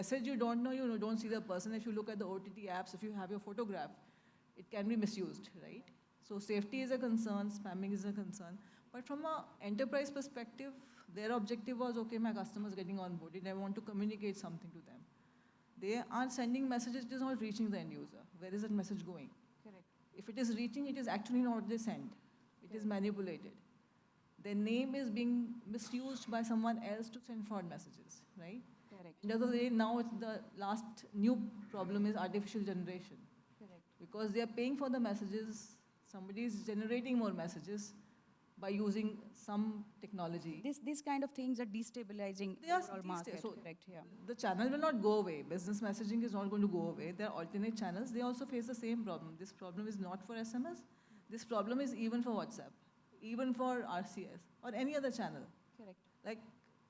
Message you don't know, you don't see the person. If you look at the OTT apps, if you have your photograph, it can be misused, right? So safety is a concern, spamming is a concern. But from an enterprise perspective, their objective was, okay, my customer is getting onboarded, I want to communicate something to them. They are sending messages, it is not reaching the end user. Where is that message going? Correct. If it is reaching, it is actually not what they sent. It is manipulated. Their name is being misused by someone else to send fraud messages, right? Correct. End of the day, now it's the last new problem is artificial generation. Correct. Because they are paying for the messages, somebody is generating more messages by using some technology. These kind of things are destabilizing They are overall market. so Correct. Yeah. the channel will not go away. Business messaging is not going to go away. There are alternate channels. They also face the same problem. This problem is not for SMS. This problem is even for WhatsApp, even for RCS or any other channel. Correct. Like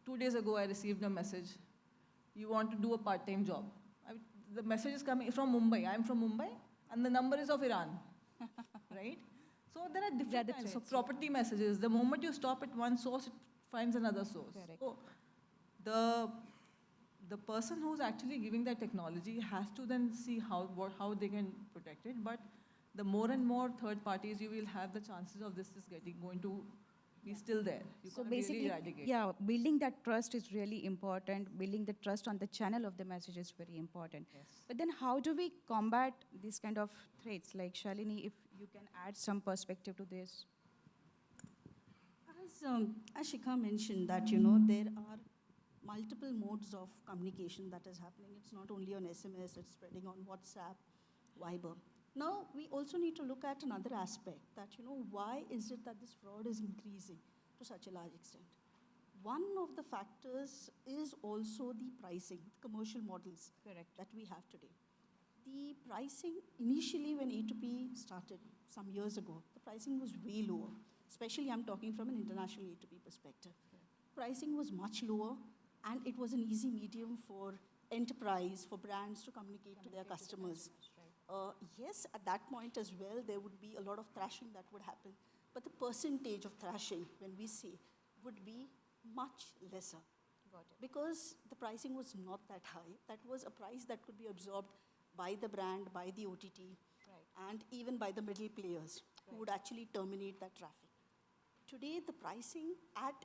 2 days ago, I received a message. You want to do a part-time job. The message is coming from Mumbai. I'm from Mumbai, and the number is of Iran, right? So there are different the kinds of threats, property messages. The moment you stop at one source, it finds another source. Correct. So the person who's actually giving that technology has to then see how they can protect it. But the more and more third parties you will have, the chances of this is going to be still there. You So can't really basically, eradicate. yeah, building that trust is really important. Building the trust on the channel of the message is very important. Yes. But then how do we combat these kind of threats? Like Shalini, if you can add some perspective to this. As Shikha mentioned that, there are multiple modes of communication that is happening. It's not only on SMS, it's spreading on WhatsApp, Viber. Now, we also need to look at another aspect that, why is it that this fraud is increasing to such a large extent? One of the factors is also the pricing, the commercial models Correct. that we have today. The pricing, initially when A2P started some years ago, the pricing was way lower. Especially I'm talking from an international A2P perspective. Pricing was much lower, and it was an easy medium for enterprise, for brands to communicate to their customers. Yes, at that point as well, there would be a lot of thrashing that would happen. But the percentage of thrashing, when we say, would be much lesser. Got it. Because the pricing was not that high. That was a price that could be absorbed by the brand, by the OTT, Right. and even by the middle players who would actually terminate that traffic. Today, the pricing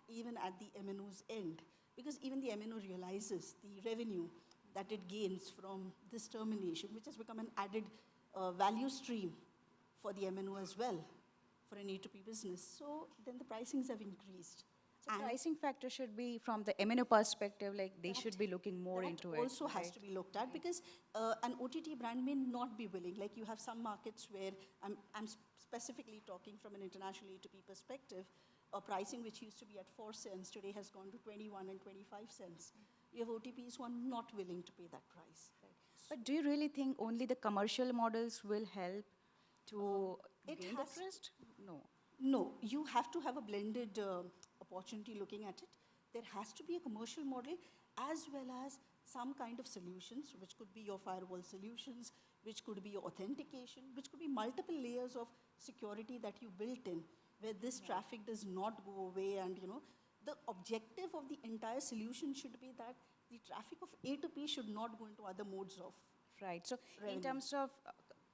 even at the MNO's end, because even the MNO realizes the revenue that it gains from this termination, which has become an added value stream for the MNO as well, for an A2P business. So then the pricings have increased. So And pricing factor should be from the MNO perspective, like they should be looking more into it. that also has right? to be looked at, because an OTT brand may not be willing. Like you have some markets where I'm specifically talking from an international A2P perspective, a pricing which used to be at 4 cents today has gone to 21 and 25 cents. You have OTPs who are not willing to pay that price. But do you really think only the commercial models will help to it gain has- the trust? No. No, you have to have a blended opportunity looking at it. There has to be a commercial model as well as some kind of solutions, which could be your firewall solutions, which could be your authentication, which could be multiple layers of security that you built in, where this traffic does not go away. And the objective of the entire solution should be that the traffic of A to P should not go into other modes of. Right. So in Revenue. terms of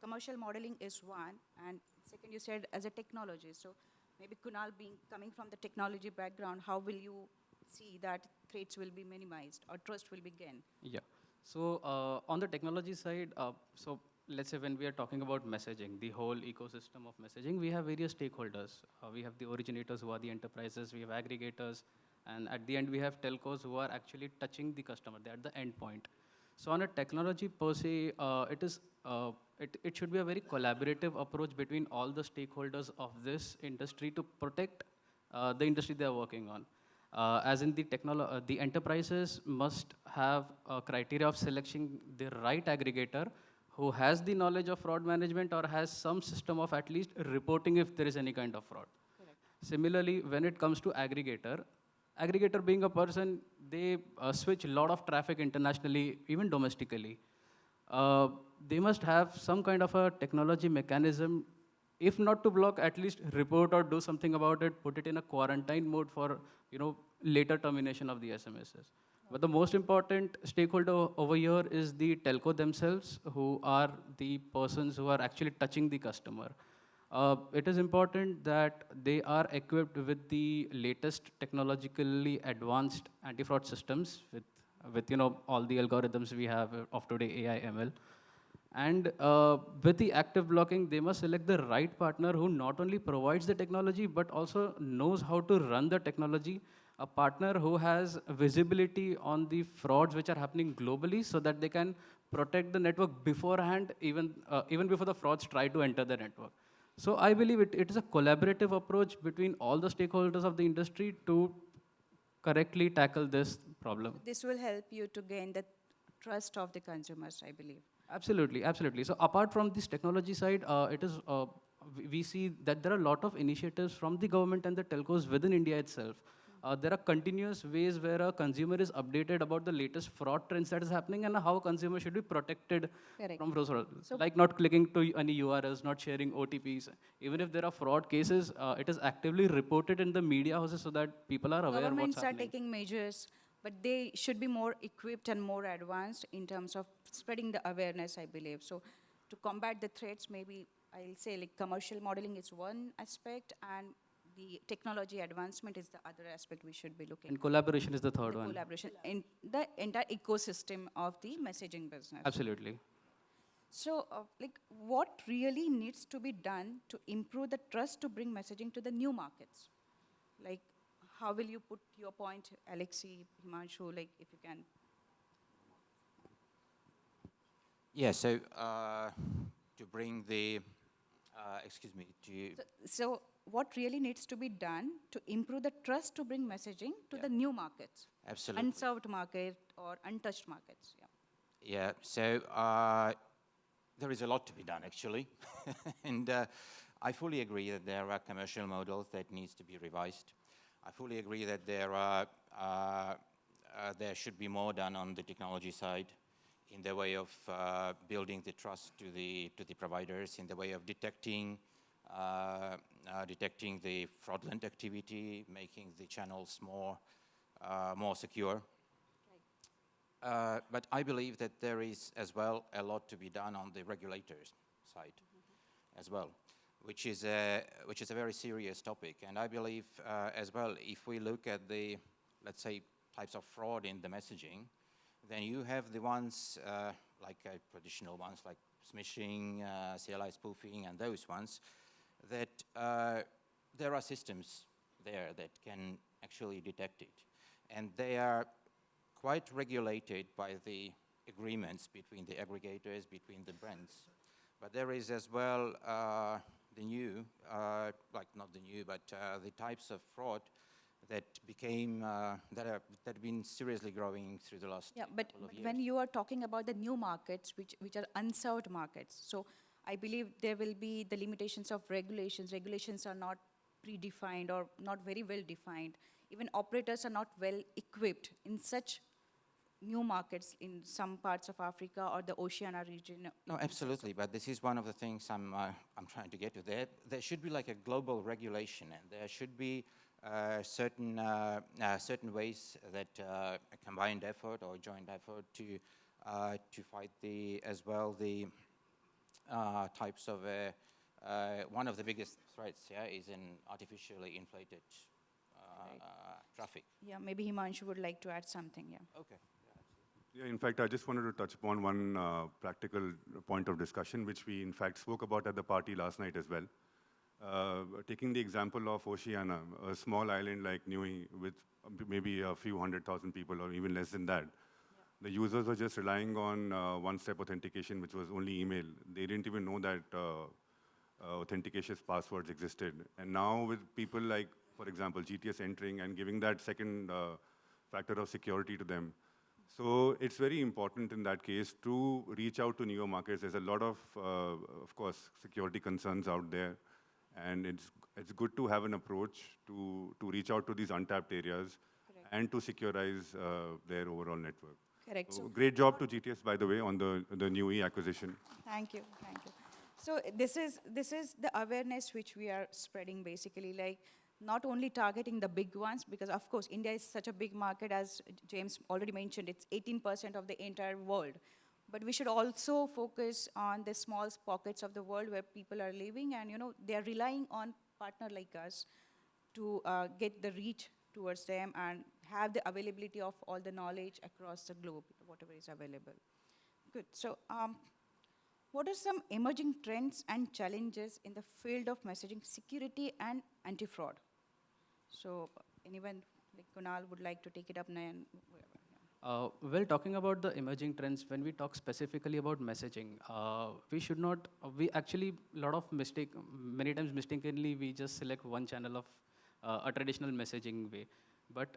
commercial modeling is one, and second you said as a technologist. So maybe Kunal coming from the technology background, how will you see that threats will be minimized or trust will be gained? Yeah. So on the technology side, so let's say when we are talking about messaging, the whole ecosystem of messaging, we have various stakeholders. We have the originators who are the enterprises, we have aggregators, and at the end we have telcos who are actually touching the customer. They are at the end point. So on a technology per se, it should be a very collaborative approach between all the stakeholders of this industry to protect the industry they are working on. As in the enterprises must have a criteria of selecting the right aggregator who has the knowledge of fraud management or has some system of at least reporting if there is any kind of fraud. Correct. Similarly, when it comes to aggregator being a person, they switch a lot of traffic internationally, even domestically. They must have some kind of a technology mechanism, if not to block, at least report or do something about it, put it in a quarantine mode for later termination of the SMSs. But the most important stakeholder over here is the telco themselves, who are the persons who are actually touching the customer. It is important that they are equipped with the latest technologically advanced anti-fraud systems with all the algorithms we have of today, AI, ML. And with the active blocking, they must select the right partner who not only provides the technology, but also knows how to run the technology. A partner who has visibility on the frauds which are happening globally so that they can protect the network beforehand, even before the frauds try to enter the network. So I believe it is a collaborative approach between all the stakeholders of the industry to correctly tackle this problem. This will help you to gain the trust of the consumers, I believe. Absolutely, absolutely. So apart from this technology side, we see that there are a lot of initiatives from the government and the telcos within India itself. There are continuous ways where a consumer is updated about the latest fraud trends that is happening and how consumers should be protected Correct. from fraud. So- Like not clicking to any URLs, not sharing OTPs. Even if there are fraud cases, it is actively reported in the media houses so that people are aware what's Governments are happening. taking measures, but they should be more equipped and more advanced in terms of spreading the awareness, I believe. So to combat the threats, maybe I'll say like commercial modeling is one aspect and the technology advancement is the other aspect we should be looking And at. collaboration is the third The one. collaboration in the entire ecosystem of the messaging business. Absolutely. So, like, what really needs to be done to improve the trust to bring messaging to the new markets? Like, how will you put your point, Alexi, Himanshu, like, if you can? Yeah, so to bring the, excuse me, to, So, what really needs to be done to improve the trust to bring messaging to the new markets? absolutely. Unserved market or untouched markets, yeah. Yeah, so there is a lot to be done actually. And I fully agree that there are commercial models that needs to be revised. I fully agree that there should be more done on the technology side in the way of building the trust to the providers, in the way of detecting the fraudulent activity, making the channels more secure. But I believe that there is as well a lot to be done on the regulators side as well, which is a very serious topic. And I believe as well, if we look at the, let's say, types of fraud in the messaging, then you have the ones like traditional ones like smishing, CLI spoofing, and those ones that there are systems there that can actually detect it, and they are quite regulated by the agreements between the aggregators, between the brands. But there is as well the new, like not the new, but the types of fraud that became, that have been seriously growing through the last couple of years. When you are talking about the new markets, which are unserved markets, so I believe there will be the limitations of regulations. Regulations are not predefined or not very well defined. Even operators are not well equipped in such new markets in some parts of Africa or the Oceania region. No, absolutely, but this is one of the things I'm trying to get to. There should be like a global regulation, and there should be certain ways that a combined effort or joint effort to fight as well the types of one of the biggest threats. Yeah, is in artificially inflated traffic. Yeah, maybe Himanshu would like to add something. Yeah. Okay. Yeah, in fact, I just wanted to touch upon one practical point of discussion, which we in fact spoke about at the party last night as well. Taking the example of Oceania, a small island like Niue with maybe a few 100,000 people or even less than that. Yeah. The users were just relying on one-step authentication, which was only email. They didn't even know that authentication passwords existed. And now with people like, for example, GTS entering and giving that second factor of security to them. So it's very important in that case to reach out to newer markets. There's a lot of course, security concerns out there. And it's good to have an approach to reach out to these untapped areas. Correct. And to securize their overall network. Correct. So great job to GTS, by the way, on the Niue acquisition. Thank you, thank you. So this is the awareness which we are spreading basically, like not only targeting the big ones, because of course India is such a big market, as James already mentioned, it's 18% of the entire world. But we should also focus on the small pockets of the world where people are living, and they are relying on partner like us to get the reach towards them and have the availability of all the knowledge across the globe, whatever is available. Good. So, what are some emerging trends and challenges in the field of messaging security and anti-fraud? So, anyone like Kunal would like to take it up, Nayan, whoever. Yeah. Well, talking about the emerging trends, when we talk specifically about messaging, we should not, we actually, many times mistakenly, we just select one channel of a traditional messaging way. But,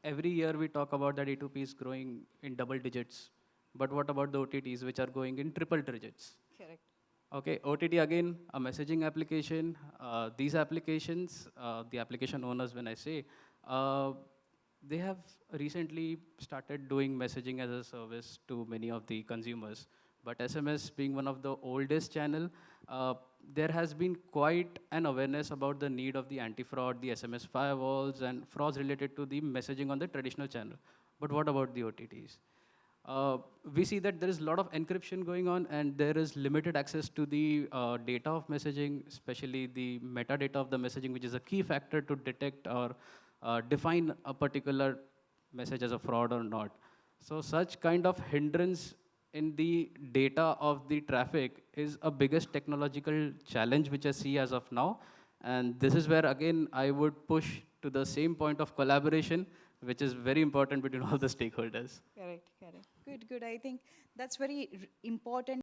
every year we talk about that A2P is growing in double digits. But what about the OTTs, which are going in triple digits? Correct. Okay, OTT again, a messaging application. These applications, the application owners, when I say, they have recently started doing messaging as a service to many of the consumers. But SMS being one of the oldest channel, there has been quite an awareness about the need of the anti-fraud, the SMS firewalls, and frauds related to the messaging on the traditional channel. But what about the OTTs? We see that there is a lot of encryption going on, and there is limited access to the data of messaging, especially the metadata of the messaging, which is a key factor to detect or define a particular message as a fraud or not. So such kind of hindrance in the data of the traffic is a biggest technological challenge which I see as of now. And this is where, again, I would push to the same point of collaboration, which is very important between all the stakeholders. Correct, correct. Good, good. I think that's very important.